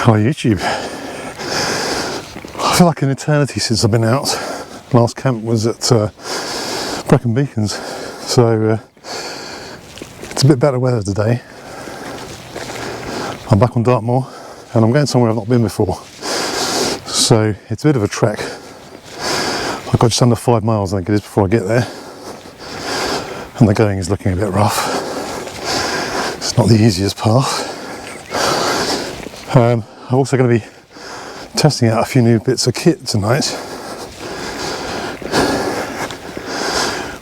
Hi YouTube. I feel like an eternity since I've been out. Last camp was at Brecon Beacons, so it's a bit better weather today. I'm back on Dartmoor and I'm going somewhere I've not been before, so it's a bit of a trek. I've got just under 5 miles I think it is before I get there, and the going is looking a bit rough. It's not the easiest path. I'm also going to be testing out a few new bits of kit tonight,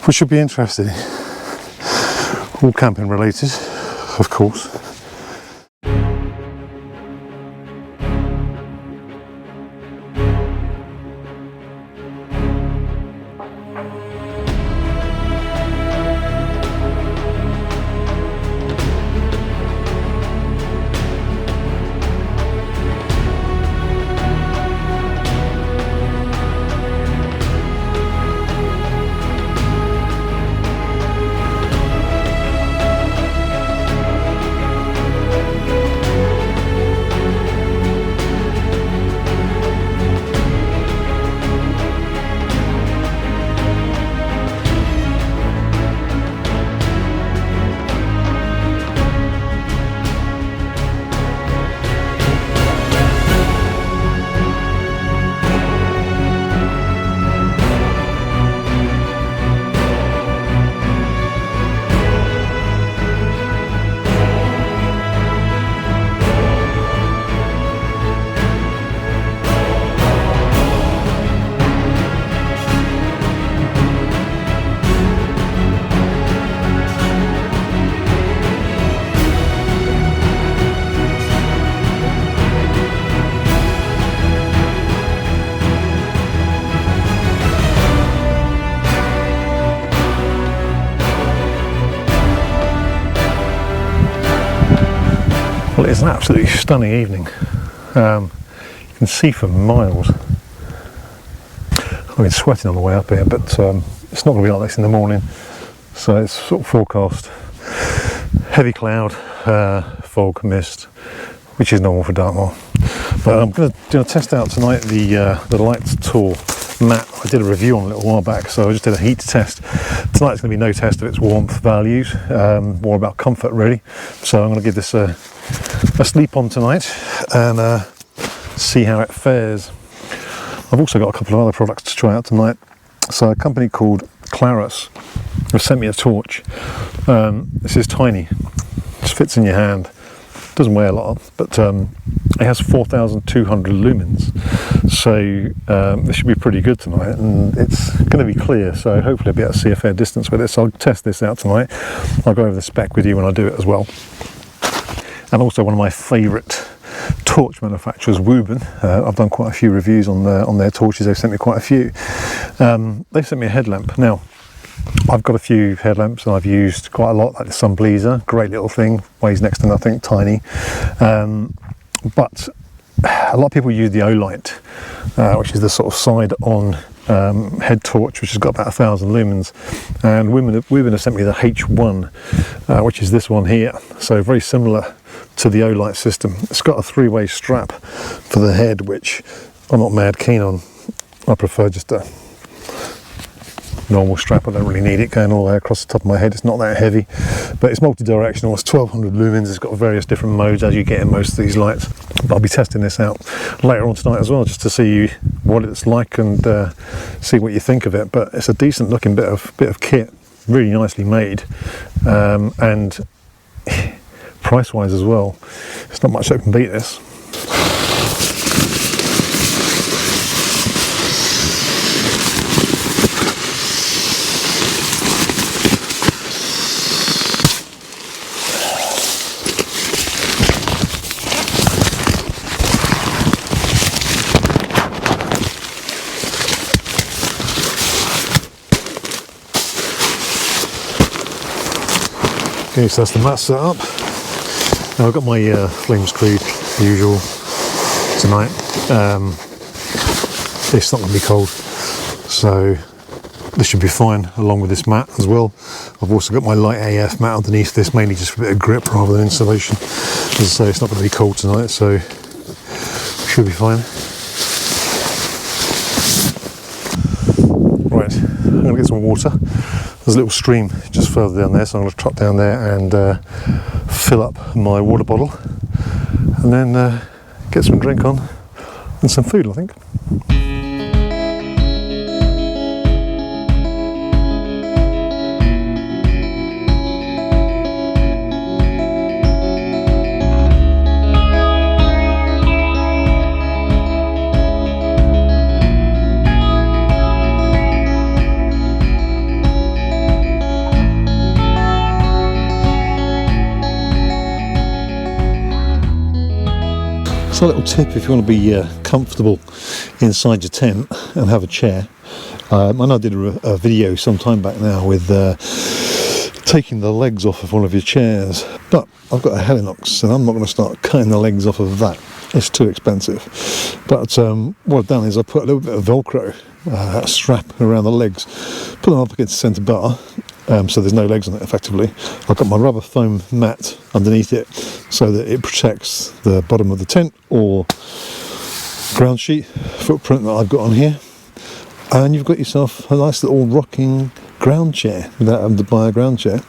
which should be interesting. All camping related, of course. Well, it's an absolutely stunning evening. You can see for miles. I've been sweating on the way up here, but it's not going to be like this in the morning. So it's sort of forecast heavy cloud, fog, mist, which is normal for Dartmoor. But I'm going to test out tonight the Light Tour mat I did a review on a little while back, so I just did a heat test. Tonight's going to be no test of its warmth values, more about comfort really. So I'm going to give this a sleep on tonight and see how it fares. I've also got a couple of other products to try out tonight. So a company called Klarus have sent me a torch. This is tiny, just fits in your hand, doesn't weigh a lot, but it has 4,200 lumens, so this should be pretty good tonight, and it's going to be clear, so hopefully I'll be able to see a fair distance with it. So I'll test this out tonight. I'll go over the spec with you when I do it as well. And also one of my favourite torch manufacturers, wuben. I've done quite a few reviews on their torches. They've sent me quite a few. They've sent me a headlamp. Now, I've got a few headlamps and I've used quite a lot, like the Sun Bleezer, great little thing, weighs next to nothing, tiny. But a lot of people use the O-Light, which is the sort of side-on head torch, which has got about 1,000 lumens. And wuben have sent me the H1, which is this one here. So very similar to the O-Light system. It's got a 3-way strap for the head, which I'm not mad keen on. I prefer just a normal strap. I don't really need it going all the way across the top of my head. It's not that heavy, but it's multi-directional. It's 1,200 lumens. It's got various different modes as you get in most of these lights. But I'll be testing this out later on tonight as well, just to see what it's like and see what you think of it. But it's a decent looking bit of kit, really nicely made, and price wise as well, it's not much that can beat this. Okay, so that's the mat set up. Now I've got my flame screwed, usual, tonight. It's not going to be cold, so this should be fine along with this mat as well. I've also got my light AF mat underneath this, mainly just for a bit of grip rather than insulation. As I say, it's not going to be cold tonight, so Should be fine. Right, I'm going to get some water. There's a little stream just further down there, so I'm going to trot down there and fill up my water bottle and then get some drink on and some food, I think. So a little tip if you want to be comfortable inside your tent and have a chair. I know I did a video some time back now with taking the legs off of one of your chairs, but I've got a Helinox and I'm not going to start cutting the legs off of that. It's too expensive. But what I've done is I put a little bit of Velcro strap around the legs, put them up against the centre bar, so there's no legs on it effectively. I've got my rubber foam mat underneath it so that it protects the bottom of the tent or ground sheet footprint that I've got on here. And you've got yourself a nice little rocking ground chair without having to buy a ground chair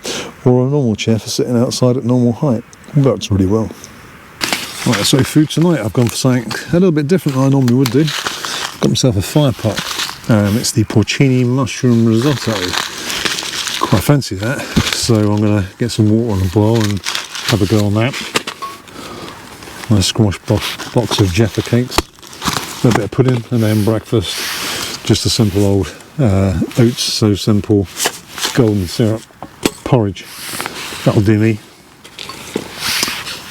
or a normal chair for sitting outside at normal height. It works really well. Right, so food tonight, I've gone for something a little bit different than I normally would do. Got myself a fire pot. It's the porcini mushroom risotto. Quite fancy that, so I'm going to get some water on the boil and have a go on that. Nice squash box of Jaffa cakes, a little bit of pudding, and then breakfast, just a simple old oats, so simple, golden syrup porridge. That'll do me.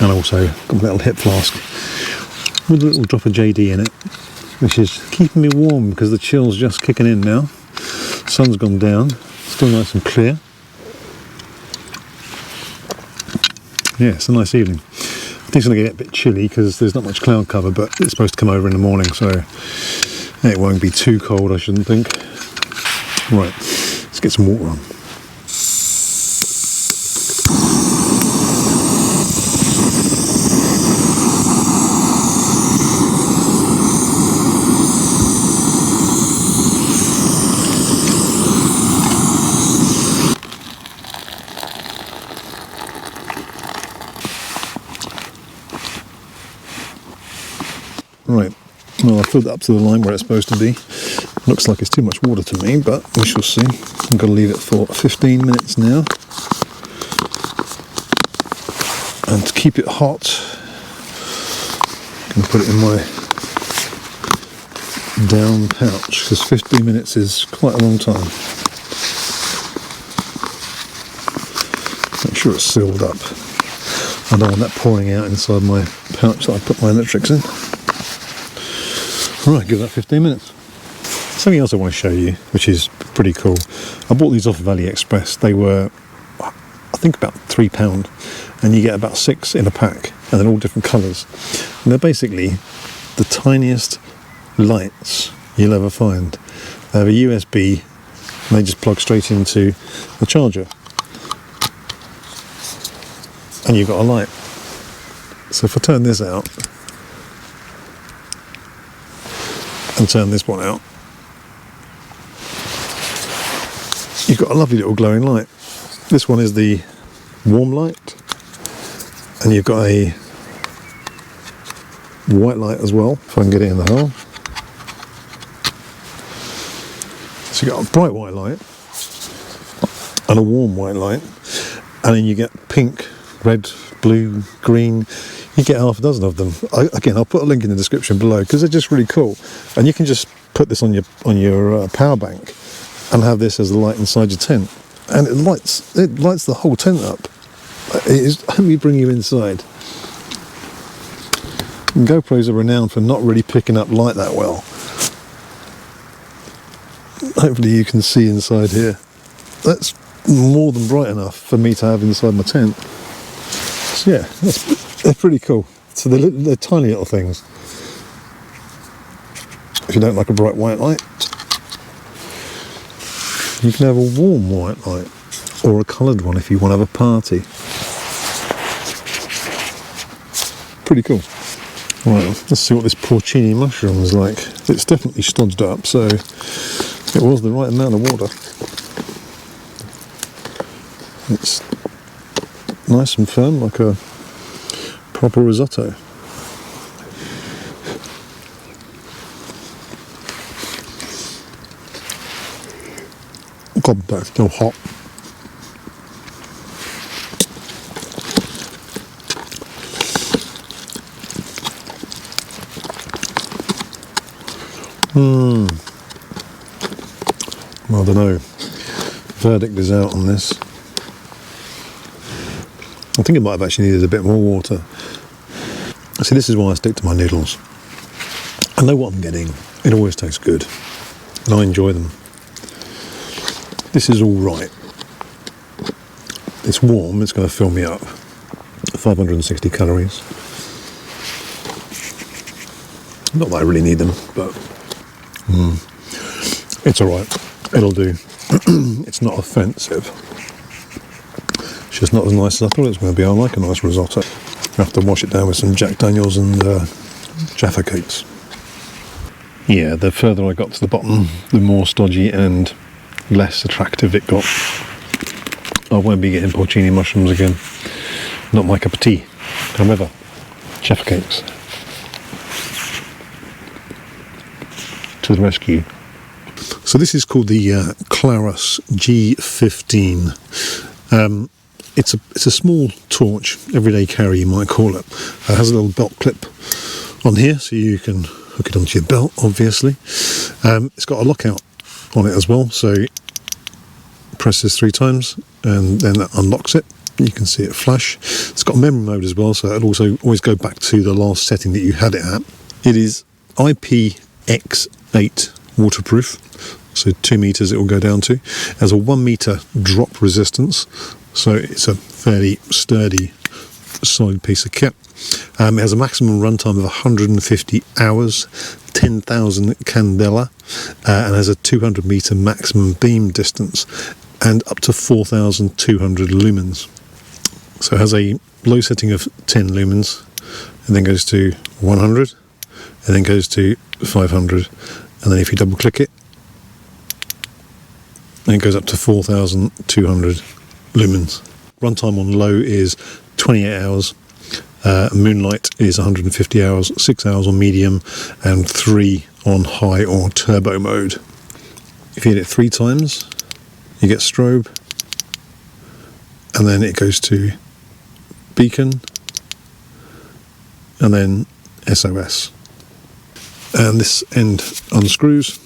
And also got a little hip flask with a little drop of JD in it, which is keeping me warm because the chill's just kicking in now. Sun's gone down. Still nice and clear. Yeah, it's a nice evening. I think it's going to get a bit chilly because there's not much cloud cover, but it's supposed to come over in the morning, so it won't be too cold, I shouldn't think. Right, let's get some water on. Right, well I filled it up to the line where it's supposed to be. Looks like it's too much water to me, but we shall see. I've got to leave it for 15 minutes now. And to keep it hot, I'm going to put it in my down pouch, because 15 minutes is quite a long time. Make sure it's sealed up. I don't want that pouring out inside my pouch that I put my electrics in. Right, give that 15 minutes. Something else I want to show you, which is pretty cool. I bought these off of AliExpress. They were, I think, about £3, and you get about 6 in a pack, and they're all different colours. And they're basically the tiniest lights you'll ever find. They have a USB, and they just plug straight into the charger. And you've got a light. So if I turn this out, and turn this one out, you've got a lovely little glowing light. This one is the warm light, and you've got a white light as well, if I can get it in the hole. So you've got a bright white light and a warm white light, and then you get pink, red, blue, green. You get half a dozen of them. Again, I'll put a link in the description below because they're just really cool. And you can just put this on your power bank and have this as the light inside your tent, and it lights the whole tent up. Let me bring you inside. And GoPros are renowned for not really picking up light that well. Hopefully you can see inside here. That's more than bright enough for me to have inside my tent. So yeah, they're pretty cool. So they're tiny little things. If you don't like a bright white light, you can have a warm white light, or a coloured one if you want to have a party. Pretty cool. Well, let's see what this porcini mushroom is like. It's definitely stodged up, so it was the right amount of water. It's nice and firm, like a proper risotto. God, that's still hot. Well, I don't know. Verdict is out on this. I think it might have actually needed a bit more water. See, this is why I stick to my noodles. I know what I'm getting. It always tastes good. And I enjoy them. This is all right. It's warm, it's going to fill me up. 560 calories. Not that I really need them, but it's all right. It'll do. It's not offensive. It's just not as nice as I thought it was going to be. I like a nice risotto. I have to wash it down with some Jack Daniels and Jaffa cakes. Yeah, the further I got to the bottom, the more stodgy and less attractive it got. I won't be getting porcini mushrooms again. Not my cup of tea. However, Jaffa cakes. To the rescue. So this is called the Klarus G15. It's a small torch, everyday carry you might call it. It has a little belt clip on here, so you can hook it onto your belt, obviously. It's got a lockout on it as well, so press this 3 times and then that unlocks it. You can see it flash. It's got memory mode as well, so it'll also always go back to the last setting that you had it at. It is IPX8 waterproof, so 2 meters it will go down to. It has a 1 meter drop resistance, so it's a fairly sturdy, solid piece of kit. It has a maximum runtime of 150 hours, 10,000 candela, and has a 200 meter maximum beam distance and up to 4,200 lumens. So it has a low setting of 10 lumens, and then goes to 100, and then goes to 500, and then if you double click it, then it goes up to 4,200 lumens. Runtime on low is 28 hours, moonlight is 150 hours, 6 hours on medium, and 3 on high or turbo mode. If you hit it 3 times, you get strobe, and then it goes to beacon, and then SOS. And this end unscrews,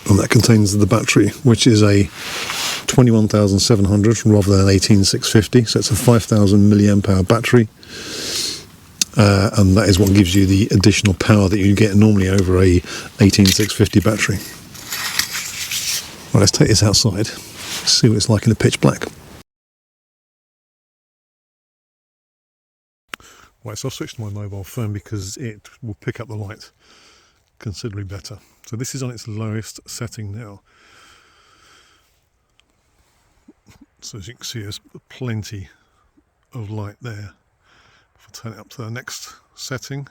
and that contains the battery, which is a 21,700 rather than an 18,650, so it's a 5,000 milliamp hour battery, and that is what gives you the additional power that you get normally over a 18,650 battery. Well, let's take this outside, see what it's like in the pitch black. Right, so I've switched to my mobile phone because it will pick up the light considerably better. So this is on its lowest setting now. So as you can see, there's plenty of light there. If I turn it up to the next setting,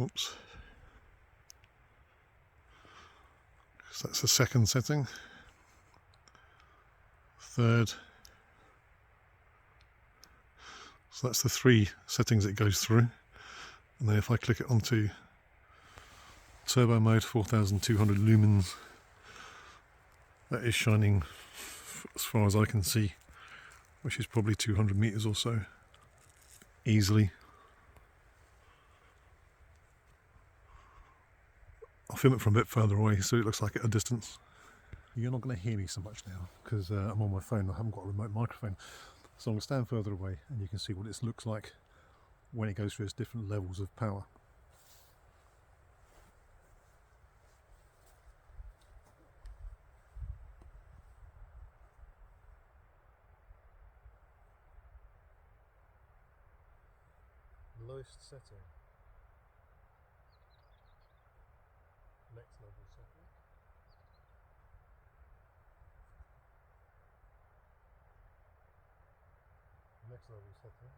oops, so that's the second setting, third, so that's the 3 settings it goes through. And then if I click it onto turbo mode, 4,200 lumens, that is shining as far as I can see, which is probably 200 meters or so, easily. I'll film it from a bit further away so it looks like at a distance. You're not going to hear me so much now because I'm on my phone. I haven't got a remote microphone, so I'm going to stand further away and you can see what this looks like when it goes through its different levels of power. Lowest setting, next level setting, slowly setting.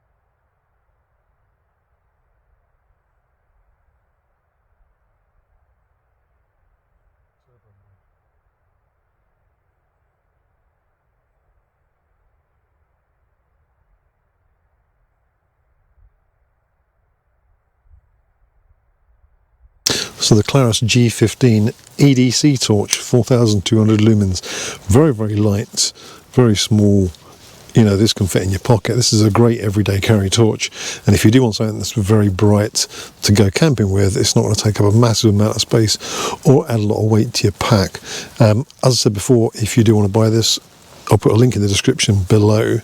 Turbo mode. So the Klarus G15 EDC torch, 4,200 lumens, very, very light, very small. You know, this can fit in your pocket. This is a great everyday carry torch. And if you do want something that's very bright to go camping with, it's not going to take up a massive amount of space or add a lot of weight to your pack. As I said before, if you do want to buy this, I'll put a link in the description below.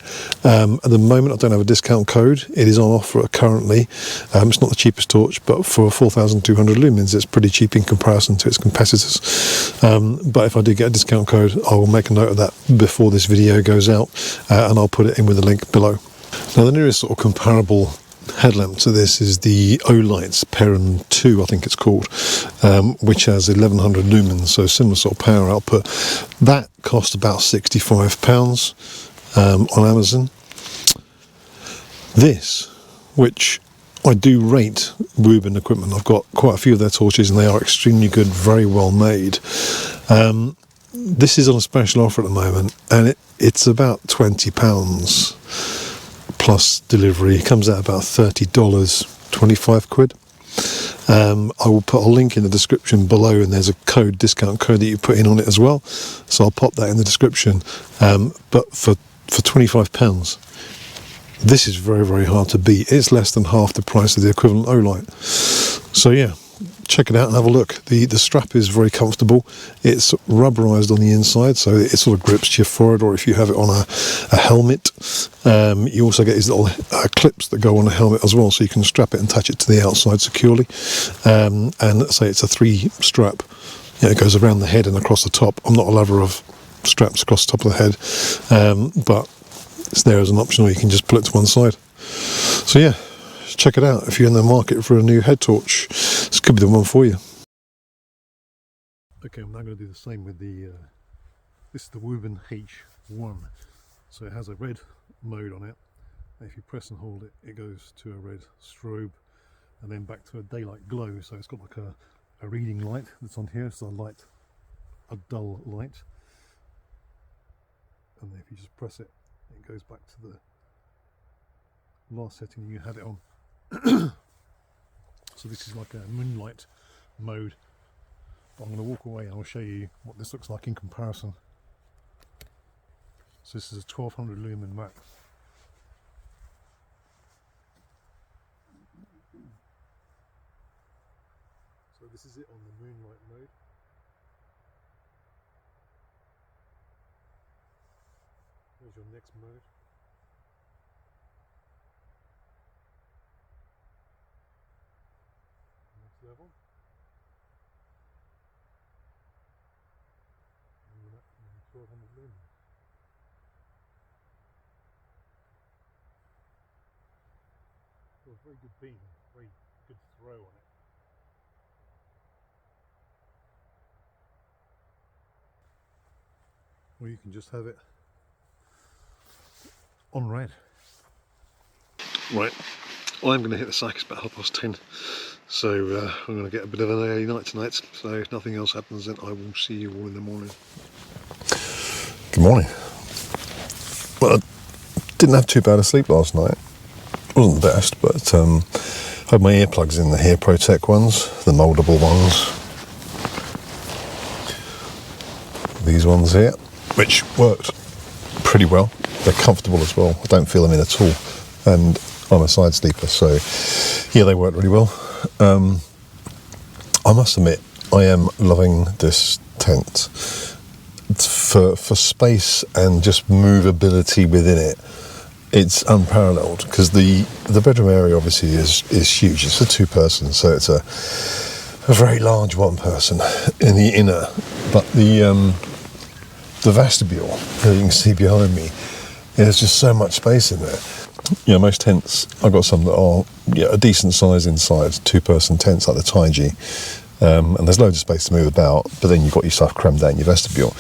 At the moment, I don't have a discount code. It is on offer currently. It's not the cheapest torch, but for 4,200 lumens, it's pretty cheap in comparison to its competitors. But if I do get a discount code, I will make a note of that before this video goes out, and I'll put it in with the link below. Now, the nearest sort of comparable headlamp to this is the Olight's Perrin 2, I think it's called, which has 1100 lumens, so similar sort of power output. That cost about £65 on Amazon. This, which I do rate wuben equipment, I've got quite a few of their torches and they are extremely good, very well made. This is on a special offer at the moment, and it's about £20 plus delivery. It comes out about $30, 25 quid. I will put a link in the description below, and there's a discount code that you put in on it as well, so I'll pop that in the description. But for £25, this is very, very hard to beat. It's less than half the price of the equivalent Olight. So yeah, check it out and have a look. The strap is very comfortable. It's rubberized on the inside, so it sort of grips to your forehead, or if you have it on a helmet. You also get these little clips that go on a helmet as well, so you can strap it and attach it to the outside securely. And let's say it's a 3-strap. It goes around the head and across the top. I'm not a lover of straps across the top of the head, but it's there as an option, or you can just pull it to one side. So yeah, check it out if you're in the market for a new head torch. This could be the one for you. Okay, I'm now going to do the same with the this is the wuben H1. So it has a red mode on it, and if you press and hold it, it goes to a red strobe and then back to a daylight glow. So it's got like a reading light that's on here, so a dull light, and then if you just press it, it goes back to the last setting you had it on. So this is like a moonlight mode, but I'm going to walk away and I'll show you what this looks like in comparison. So this is a 1200 lumen max. So this is it on the moonlight mode. Here's your next mode. Next level. And 1200 lumens. So a very good beam, very good throw on it. Or you can just have it on red. Right, well, I'm going to hit the sack. It's about 10:30, so I'm going to get a bit of an early night tonight, so if nothing else happens then I will see you all in the morning. Good morning. Well, I didn't have too bad a sleep last night. It wasn't the best, but I had my earplugs in, the Hear Protect ones, the mouldable ones. These ones here, which worked pretty well. They're comfortable as well. I don't feel them in at all, and I'm a side sleeper, so yeah, they work really well. I must admit, I am loving this tent for space and just movability within it. It's unparalleled, because the bedroom area obviously is huge. It's a 2-person, so it's a very large 1-person in the inner, but the vestibule, that you can see behind me, there's just so much space in there. You know, most tents, I've got some that are a decent size inside, 2-person tents like the Taiji, and there's loads of space to move about, but then you've got your stuff crammed out in your vestibule,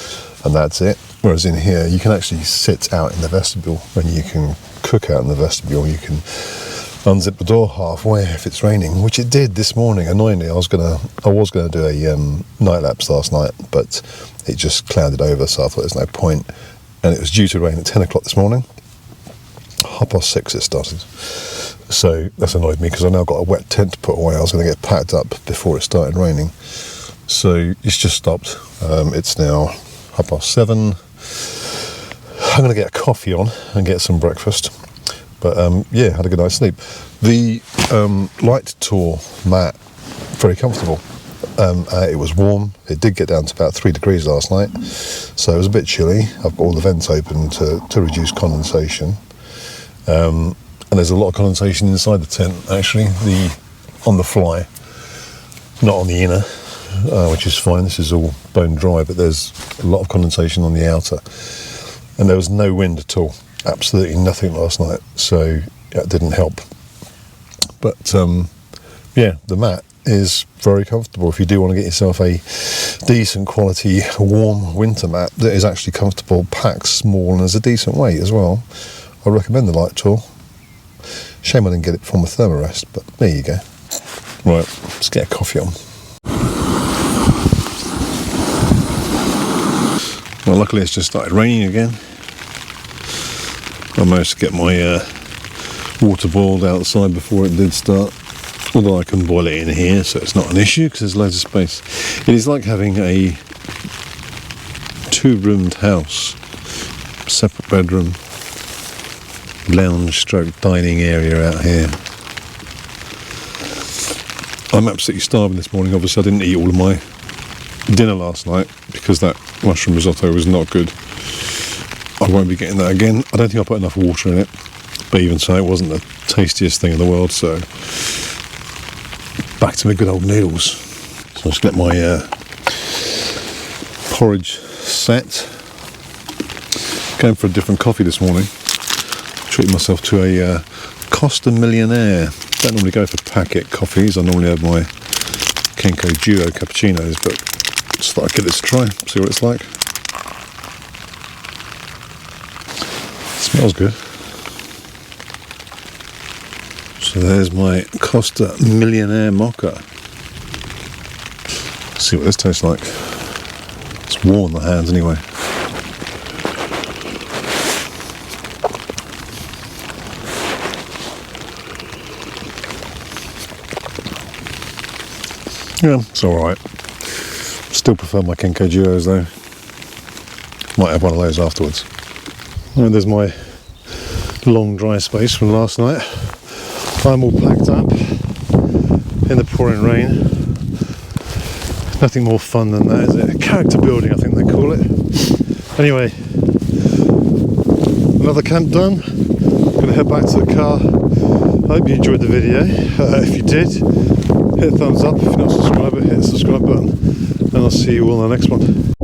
and that's it. Whereas in here, you can actually sit out in the vestibule and you can cook out in the vestibule. You can unzip the door halfway if it's raining, which it did this morning. Annoyingly, I was gonna do a night lapse last night, but it just clouded over, so I thought there's no point. And it was due to rain at 10 o'clock this morning. 6:30 it started. So that's annoyed me because I now got a wet tent to put away. I was going to get packed up before it started raining. So it's just stopped. It's now 7:30. I'm going to get a coffee on and get some breakfast. But yeah, had a good night's sleep. The light tour mat, very comfortable. It was warm. It did get down to about 3 degrees last night, so it was a bit chilly. I've got all the vents open to reduce condensation. And there's a lot of condensation inside the tent, actually, on the fly, not on the inner, which is fine. This is all bone dry, but there's a lot of condensation on the outer. And there was no wind at all, absolutely nothing last night, so that didn't help. But yeah, the mat is very comfortable. If you do want to get yourself a decent quality warm winter mat that is actually comfortable, packs small, and has a decent weight as well, I recommend the Light Tour. Shame I didn't get it from the Thermarest, but there you go. Right, let's get a coffee on. Well, luckily it's just started raining again. I managed to get my water boiled outside before it did start. Although I can boil it in here, so it's not an issue because there's loads of space. It is like having a 2-roomed house, separate bedroom, lounge stroke dining area out here. I'm absolutely starving this morning. Obviously I didn't eat all of my dinner last night because that mushroom risotto was not good. I won't be getting that again. I don't think I put enough water in it, but even so, it wasn't the tastiest thing in the world, so back to my good old noodles. So let's get my porridge set. Going for a different coffee this morning. Treating myself to a Costa Millionaire. Don't normally go for packet coffees. I normally have my Kenko Duo cappuccinos, but just thought I'd give this a try, see what it's like. Smells good. So there's my Costa Millionaire Mocha. Let's see what this tastes like. It's warm on the hands anyway. Yeah, it's alright. Still prefer my Kenko Duos though. Might have one of those afterwards. And there's my long dry space from last night. I'm all packed up in the pouring rain. Nothing more fun than that, is it? Character building, I think they call it. Anyway, another camp done. I'm going to head back to the car. I hope you enjoyed the video. If you did, hit a thumbs up. If you're not a subscriber, hit the subscribe button. And I'll see you all in the next one.